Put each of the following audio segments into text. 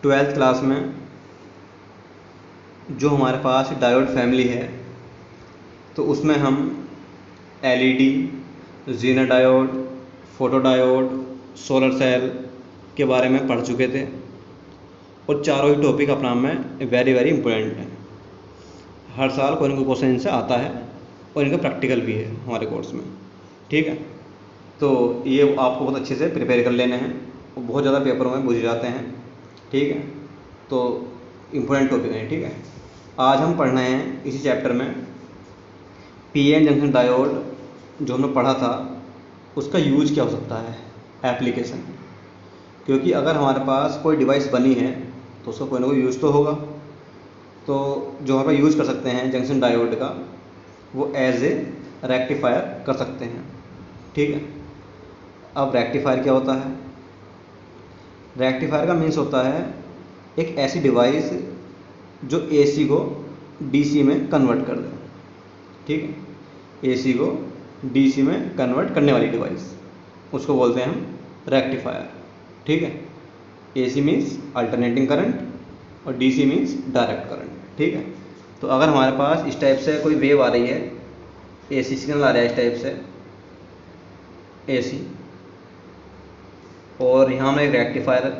Twelfth class में जो हमारे पास डायोड फैमिली है तो उसमें हम LED, zener diode, photo diode, solar cell के बारे में पढ़ चुके थे और चारों ही टॉपिक अपना में वेरी वेरी इंपॉर्टेंट है। हर साल कोई ना कोई क्वेश्चन इनसे आता है और इनका प्रैक्टिकल भी है हमारे कोर्स में। ठीक है, तो ये आपको बहुत अच्छे से प्रिपेयर कर लेने हैं और बहुत ज़्यादा पेपरों में पूछ जाते हैं। ठीक है, तो इम्पोर्टेंट टॉपिक है। ठीक है, आज हम पढ़ रहे हैं इसी चैप्टर में पीएन जंक्शन डायोड जो हमने पढ़ा था उसका यूज क्या हो सकता है, एप्लीकेशन। क्योंकि अगर हमारे पास कोई डिवाइस बनी है तो उसका कोई ना कोई यूज़ तो होगा। तो जो हम यूज़ कर सकते हैं जंक्शन डायोड का वो एज ए रेक्टिफायर कर सकते हैं। ठीक है, अब रेक्टिफायर क्या होता है? रेक्टिफायर का मीन्स होता है एक ऐसी डिवाइस जो एसी को डीसी में कन्वर्ट कर दे। ठीक है, एसी को डीसी में कन्वर्ट करने वाली डिवाइस, उसको बोलते हैं हम रेक्टिफायर। ठीक है, एसी मीन्स अल्टरनेटिंग करंट और डीसी मीन्स डायरेक्ट करंट। ठीक है, तो अगर हमारे पास इस टाइप से कोई वेव आ रही है, एसी सिग्नल आ रहा है इस टाइप से एसी, और यहाँ हमने एक रेक्टिफायर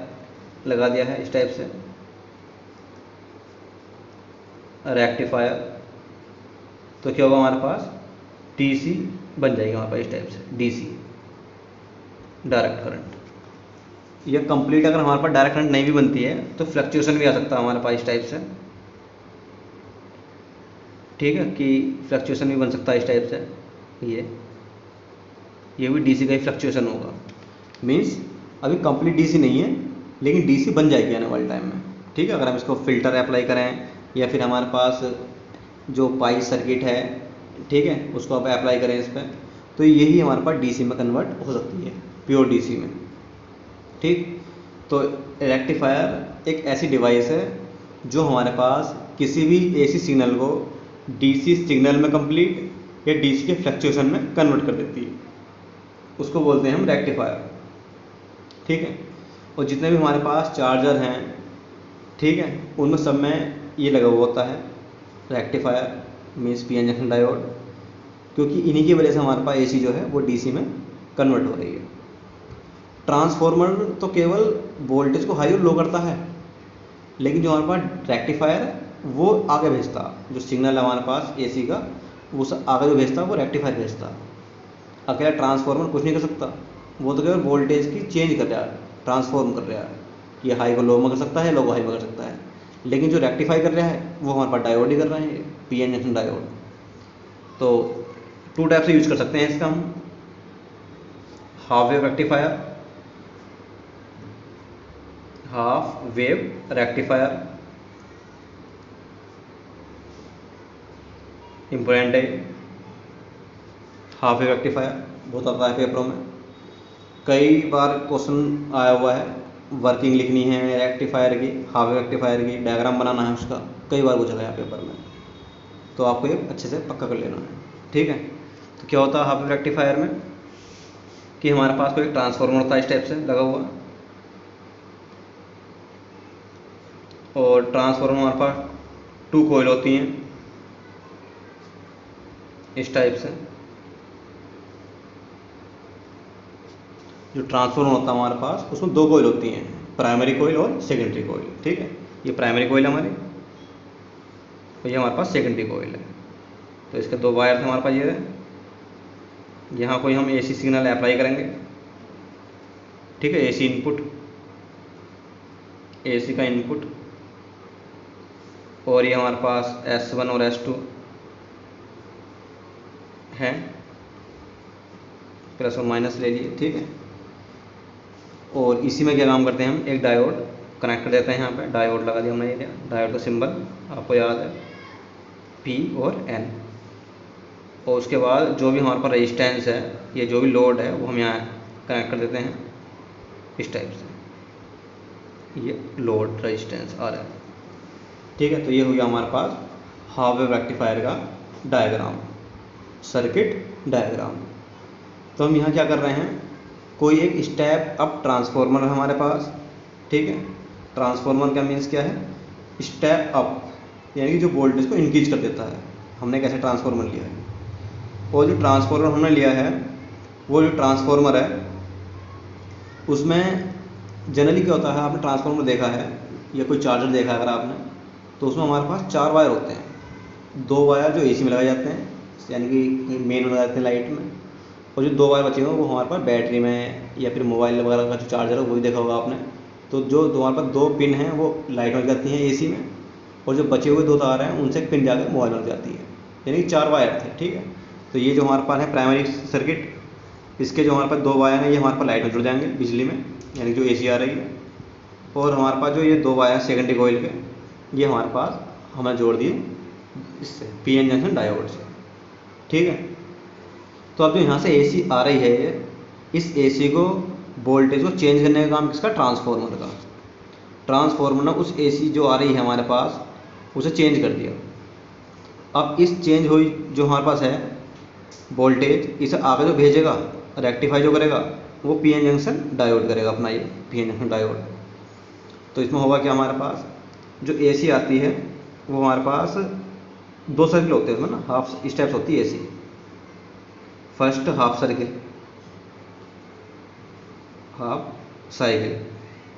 लगा दिया है इस टाइप से रेक्टिफायर, तो क्या होगा हमारे पास डीसी बन जाएगा हमारे पास इस टाइप से, डीसी डायरेक्ट करंट। यह कंप्लीट अगर हमारे पास डायरेक्ट करंट नहीं भी बनती है तो फ्लक्चुएशन भी आ सकता है हमारे पास इस टाइप से। ठीक है, कि फ्लक्चुएशन भी बन सकता है इस टाइप से। ये भी डीसी का ही फ्लक्चुएशन होगा। मीन्स अभी कंप्लीट डीसी नहीं है लेकिन डीसी बन जाएगी आने वाले टाइम में। ठीक है, अगर हम इसको फिल्टर अप्लाई करें या फिर हमारे पास जो पाई सर्किट है, ठीक है, उसको आप अप्लाई करें इस पर, तो यही हमारे पास डीसी में कन्वर्ट हो सकती है, प्योर डीसी में। ठीक, तो रेक्टिफायर एक ऐसी डिवाइस है जो हमारे पास किसी भी एसी सिग्नल को डीसी सिग्नल में कंप्लीट या डीसी के फ्लक्चुएशन में कन्वर्ट कर देती है, उसको बोलते हैं हम रेक्टिफायर। ठीक है, और जितने भी हमारे पास चार्जर हैं, ठीक है, उनमें सब में ये लगा हुआ होता है rectifier means PN junction diode, क्योंकि इन्हीं की वजह से हमारे पास एसी जो है वो डीसी में कन्वर्ट हो रही है। ट्रांसफॉर्मर तो केवल वोल्टेज को हाई और लो करता है, लेकिन जो हमारे पास रेक्टिफायर है वो आगे भेजता, जो सिग्नल है हमारे पास एसी का वो आगे जो भेजता वो रेक्टिफायर भेजता। अकेला ट्रांसफॉर्मर कुछ नहीं कर सकता, वो तो केवल वोल्टेज की चेंज कर रहा है, ट्रांसफॉर्म कर रहा है, कि हाई को लो में कर सकता है, लो को हाई में कर सकता है। लेकिन जो रेक्टिफाई कर रहा है वो हमारे पास डायोड ही कर रहे हैं, पीएन जंक्शन डायोड। तो टू टाइप से यूज कर सकते हैं इसका हम, half wave rectifier, half wave rectifier important है। हाफ वेव रेक्टिफायर बहुत आता है पेपरों में, कई बार क्वेश्चन आया हुआ है, वर्किंग लिखनी है रेक्टिफायर की, हाफ वेव रेक्टिफायर की, डायग्राम बनाना है उसका, कई बार पूछा गया पेपर में, तो आपको ये अच्छे से पक्का कर लेना है। ठीक है, तो क्या होता है हाफ वेव रेक्टिफायर में कि हमारे पास कोई ट्रांसफार्मर होता है इस टाइप से लगा हुआ, और ट्रांसफार्मर हमारे पास 2 कॉइल होती हैं इस टाइप से। जो ट्रांसफार्मर होता है हमारे पास उसमें 2 कॉइल होती हैं, प्राइमरी कॉइल और सेकेंडरी कॉइल। ठीक है, ये प्राइमरी कॉइल है हमारी और ये हमारे पास सेकेंडरी कॉइल है। तो इसके 2 वायर थे हमारे पास, ये यहाँ कोई हम एसी सिग्नल अप्लाई करेंगे। ठीक है, एसी इनपुट, एसी का इनपुट, और ये हमारे पास S1 और S2 है, प्लस और माइनस ले लिए। ठीक है, और इसी में क्या काम करते हैं हम, एक डायोड कनेक्ट कर देते हैं, यहाँ पे डायोड लगा दिया हमने, ये डायोड का सिंबल आपको याद है P और N। और उसके बाद जो भी हमारे पास रेजिस्टेंस है, ये जो भी लोड है वो हम यहाँ कनेक्ट कर देते हैं इस टाइप से, ये लोड रेजिस्टेंस आ रहा है। ठीक है, तो ये हो गया हमारे पास हाफ वेव रेक्टिफायर का डायग्राम, सर्किट डायग्राम। तो हम यहाँ क्या कर रहे हैं, कोई एक स्टेप अप ट्रांसफार्मर है हमारे पास, ठीक है, ट्रांसफॉर्मर का मीन्स क्या है, स्टेप अप, यानी कि जो वोल्टेज को इंक्रीज कर देता है। हमने कैसे ट्रांसफॉर्मर लिया है, और जो ट्रांसफॉर्मर हमने लिया है, वो जो ट्रांसफॉर्मर है उसमें जनरली क्या होता है, आपने ट्रांसफॉर्मर देखा है या कोई चार्जर देखा है अगर आपने, तो उसमें हमारे पास 4 वायर होते हैं। 2 वायर जो एसी में लगाए जाते हैं, यानी कि मेन में लगाए जाते हैं लाइट में, और जो 2 वायर बचे हुए वो हमारे पास बैटरी में या फिर मोबाइल वगैरह का जो चार्जर है वही देखा होगा आपने। तो जो हमारे पास 2 पिन हैं वो लाइट में जाती हैं एसी में, और जो बचे हुए 2 तार हैं उनसे एक पिन जाकर मोबाइल में जाती है, यानी कि 4 वायर थे। ठीक है, तो ये जो हमारे पास है प्राइमरी सर्किट, इसके जो हमारे पास 2 वायर हैं ये हमारे पास लाइट में जुड़ जाएंगे बिजली में, यानी जो एसी आ रही है। और हमारे पास जो ये 2 वायर सेकेंडरी कॉइल के, ये हमारे पास हमने जोड़ दिए इससे पीएन जंक्शन डायोड से। ठीक है, तो अब जो यहाँ से एसी आ रही है, इस एसी को वोल्टेज को चेंज करने का काम किसका, ट्रांसफॉर्मर का। ट्रांसफॉर्मर ने उस एसी जो आ रही है हमारे पास उसे चेंज कर दिया। अब इस चेंज हुई जो हमारे पास है वोल्टेज, इसे आगे जो भेजेगा, रेक्टिफाई जो करेगा, वो पीएन जंक्शन डायोड करेगा अपना, ये पीएन जंक्शन डायोड। तो इसमें होगा क्या, हमारे पास जो एसी आती है वो हमारे पास 2 सर्किल होते हैं उसमें ना, हाफ स्टेप्स होती है AC. First half circle, half cycle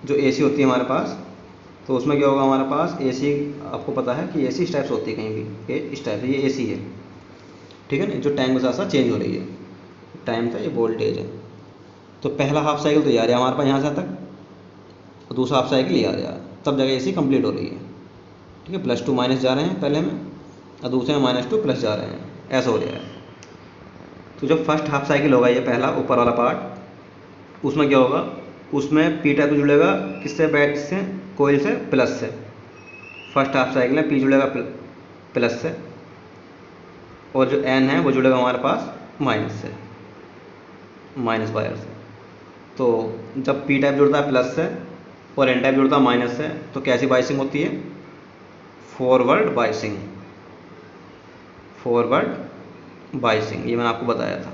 जो एसी होती है हमारे पास, तो उसमें क्या होगा हमारे पास एसी, आपको पता है कि एसी स्टेप्स होती है कहीं भी, ये स्टेप है, ये एसी है। ठीक है ना, जो टाइम के साथ साथ चेंज हो रही है, टाइम का ये वोल्टेज है। तो पहला हाफ साइकिल तो ये आ रहा है हमारे पास यहाँ से तक, और दूसरा हाफ साइकिल ये आ रहा है, तब जगह एसी कंप्लीट हो रही है। ठीक है, +2 माइनस जा रहे हैं पहले में, और दूसरे में -2 प्लस जा रहे हैं, ऐसा हो रहा है। तो जब फर्स्ट हाफ साइकिल होगा, ये पहला ऊपर वाला पार्ट, उसमें क्या होगा, उसमें पी टाइप जुड़ेगा किससे, बैट से, कोयल से, प्लस से। फर्स्ट हाफ साइकिल में पी जुड़ेगा प्लस से, और जो एन है वो जुड़ेगा हमारे पास माइनस से, माइनस वायर से। तो जब पी टाइप जुड़ता है प्लस से और एन टाइप जुड़ता है माइनस से, तो कैसी बाइसिंग होती है, फॉरवर्ड बाइसिंग। फॉरवर्ड बाइसिंग ये मैंने आपको बताया था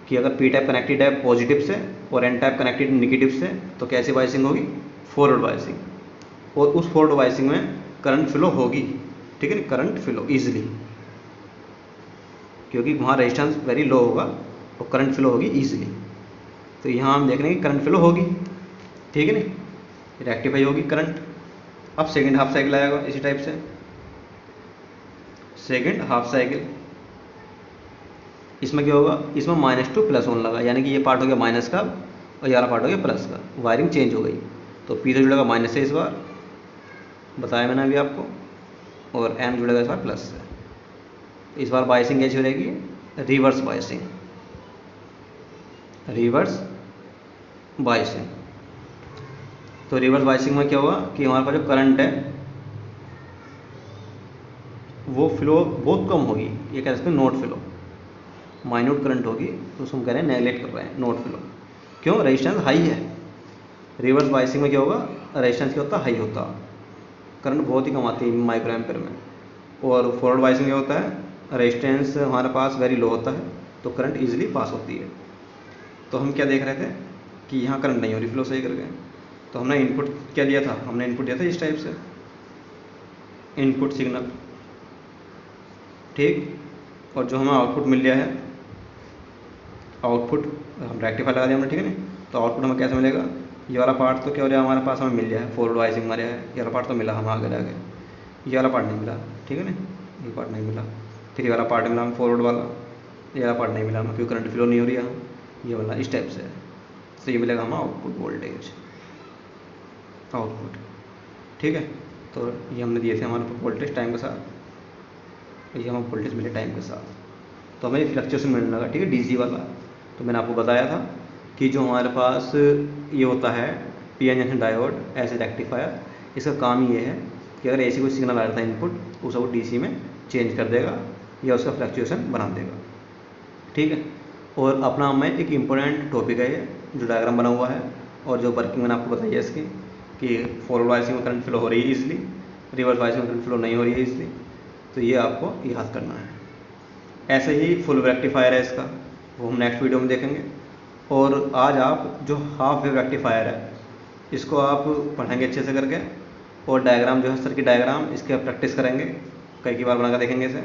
कि अगर पी टाइप कनेक्टेड है पॉजिटिव से और एन टाइप कनेक्टेड नेगेटिव से, तो कैसी बाइसिंग होगी, फॉरवर्ड बाइसिंग। और उस फॉरवर्ड बाइसिंग में करंट फ्लो होगी। ठीक है, करंट फ्लो ईजिली, क्योंकि वहाँ रेजिस्टेंस वेरी लो होगा और करंट फ्लो होगी ईजिली। तो यहाँ हम देख रहे हैं कि करंट फ्लो होगी। ठीक है नहीं, रेक्टिफाई होगी करंट। अब सेकंड हाफ साइकिल आएगा इसी टाइप से, सेकंड हाफ साइकिल, इसमें क्या होगा, इसमें -2 +1 लगा, यानी कि ये पार्ट हो गया माइनस का और ये वाला पार्ट हो गया प्लस का, वायरिंग चेंज हो गई। तो पी से जुड़ेगा माइनस से, इस बार बताया मैंने अभी आपको, और एम जुड़ेगा इस बार प्लस से। इस बार बाइसिंग कैसी रहेगी, रिवर्स बाइसिंग, रिवर्स बाइसिंग। तो रिवर्स बाइसिंग में क्या होगा कि हमारे पास जो करंट है वो फ्लो बहुत कम होगी, ये कह सकते हैं नॉट फ्लो, माइन्यूट करंट होगी, तो उसको हम कह रहे हैं नेगलेक्ट कर रहे हैं, नॉट फ्लो। क्यों, रेजिस्टेंस हाई है। रिवर्स बाइसिंग में क्या होगा, रेजिस्टेंस क्या होता है, हाई होता, करंट बहुत ही कम आती है माइक्रो एम्पेयर में। और फॉरवर्ड बाइसिंग क्या होता है, रेजिस्टेंस हमारे पास वेरी लो होता है, तो करंट ईजिली पास होती है। तो हम क्या देख रहे थे कि यहाँ करंट नहीं हो रही, फ्लो सही कर गए। तो हमने इनपुट क्या दिया था, हमने इनपुट दिया था इस टाइप से, इनपुट सिग्नल। ठीक, और जो हमें आउटपुट मिल गया है, आउटपुट हम रेक्टिफाई लगा दिया हमने। ठीक है नहीं, तो आउटपुट हमें कैसे मिलेगा, ये वाला पार्ट तो क्या हो रहा है हमारे पास, हमें मिल गया है, फॉरवर्ड बाइसिंग हमारे है, ये वाला पार्ट तो मिला हमें आगे जाके, ये वाला पार्ट नहीं मिला। ठीक है ना, ये पार्ट नहीं मिला, फिर ये वाला पार्ट मिला हमें फॉरवर्ड वाला, ये वाला पार्ट नहीं मिला हमें क्योंकि करंट फ्लो नहीं हो रही है, ये वाला इस टाइप से है। तो ये मिलेगा हमें आउटपुट वोल्टेज, आउटपुट। ठीक है, तो ये हमने दिए थे हमारे वोल्टेज टाइम के साथ, ये हमें वोल्टेज मिले टाइम के साथ, तो हमें फ्लक्चुएशन मिलने लगा। ठीक है, डीसी वाला। तो मैंने आपको बताया था कि जो हमारे पास ये होता है पीएन जंक्शन डायोड ऐसे रेक्टिफायर, इसका काम ये है कि अगर ऐसी कोई सिग्नल आ रहा था इनपुट, तो उसे वो डीसी में चेंज कर देगा या उसका फ्लक्चुएशन बना देगा। ठीक है, और अपना में एक इम्पोर्टेंट टॉपिक है ये, जो डायग्राम बना हुआ है और जो वर्किंग मैंने आपको बताई है इसकी, कि फॉरवर्ड बाइसिंग में करंट फ्लो हो रही है ईजिली, रिवर्स बाइसिंग में करंट फ्लो नहीं हो रही है ईजिली। तो ये आपको याद करना है। ऐसे ही फुल रेक्टिफायर है इसका, वो हम नेक्स्ट वीडियो में देखेंगे। और आज आप जो हाफ वेव रेक्टिफायर है इसको आप पढ़ेंगे अच्छे से करके, और डायग्राम जो है सर्किट डायग्राम इसके प्रैक्टिस करेंगे, कई बार बनाकर देखेंगे इसे।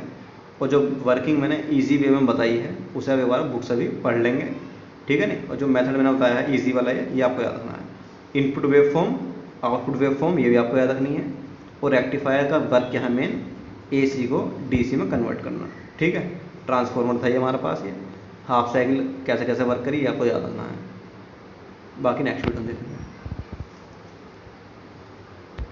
और जो वर्किंग मैंने इजी वे में बताई है उसे आप एक बार बुक से भी पढ़ लेंगे, ठीक है नहीं। और जो मेथड मैंने बताया है इजी वाला ये आपको याद रखना है। Input wave form, output wave form, ये भी आपको याद रखनी है। और रेक्टिफायर का वर्क क्या है मेन, AC को DC में कन्वर्ट करना, ठीक है। ट्रांसफार्मर था ये हमारे पास, ये हाफ साइकिल कैसे कैसे वर्क करी ये आपको याद रखना है। बाकी नेक्स्ट वीडियो में देखेंगे।